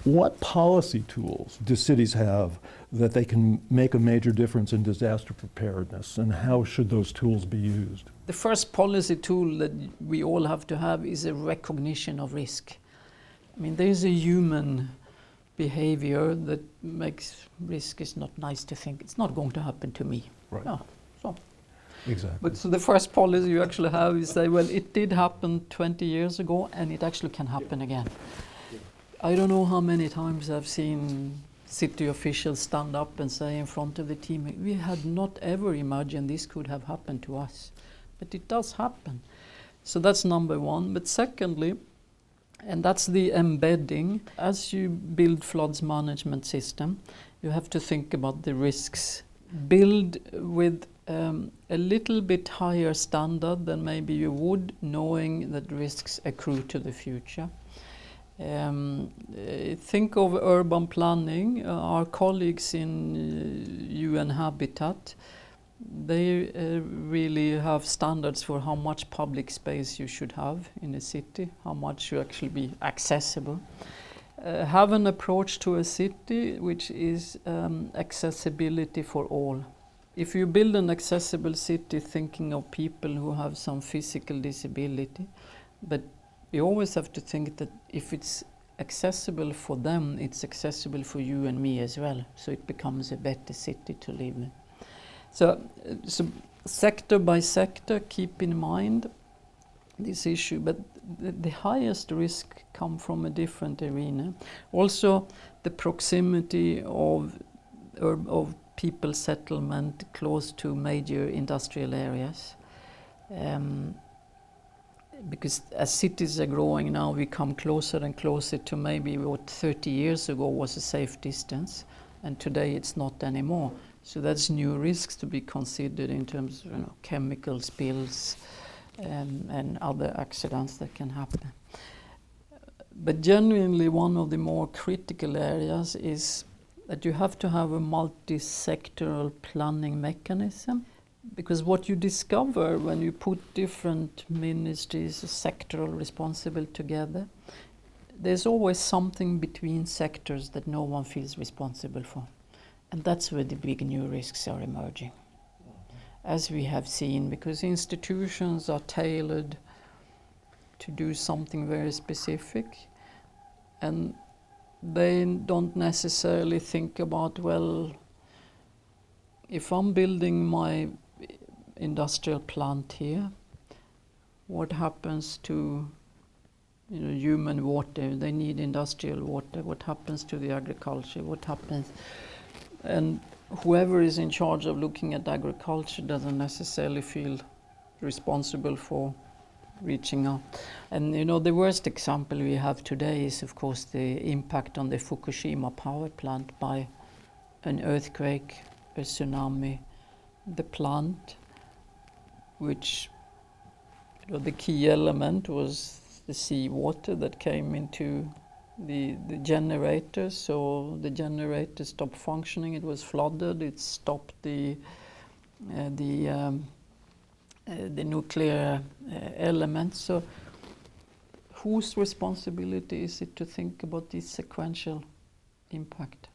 What policy tools do cities have that they can make a major difference in disaster preparedness, and how should those tools be used? The first policy tool that we all have to have is a recognition of risk. I mean, there is a human behavior that makes risk is not nice to think. It's not going to happen to me. Right. No, so. Exactly. But so the first policy you actually have is say, well, it did happen 20 years ago and it actually can happen again. I don't know how many times I've seen city officials stand up and say in front of the team, we had not ever imagined this could have happened to us. But it does happen. So that's number one. But secondly, and that's the embedding, as you build floods management system, you have to think about the risks. Build with a little bit higher standard than maybe you would, knowing that risks accrue to the future. Think of urban planning. Our colleagues in UN Habitat, they really have standards for how much public space you should have in a city, how much should actually be accessible. Have an approach to a city which is accessibility for all. If you build an accessible city thinking of people who have some physical disability, but you always have to think that if it's accessible for them, it's accessible for you and me as well. So it becomes a better city to live in. So sector by sector, keep in mind this issue, but the highest risk come from a different arena. Also, the proximity of people settlement close to major industrial areas. Because as cities are growing now, we come closer and closer to maybe what 30 years ago was a safe distance, and today it's not anymore. So that's new risks to be considered in terms of chemical spills and other accidents that can happen. But genuinely, one of the more critical areas is that you have to have a multi-sectoral planning mechanism. Because what you discover when you put different ministries, sectoral responsible together, there's always something between sectors that no one feels responsible for. And that's where the big new risks are emerging. As we have seen, because institutions are tailored to do something very specific, and they don't necessarily think about, well, if I'm building my industrial plant here, what happens to human water? They need industrial water. What happens to the agriculture? What happens? And whoever is in charge of looking at agriculture doesn't necessarily feel responsible for reaching out. And the worst example we have today is, of course, the impact on the Fukushima power plant by an earthquake, a tsunami. The plant, which the key element was the seawater that came into the generator. So the generator stopped functioning. It was flooded. It stopped the nuclear elements. So whose responsibility is it to think about this sequential impact?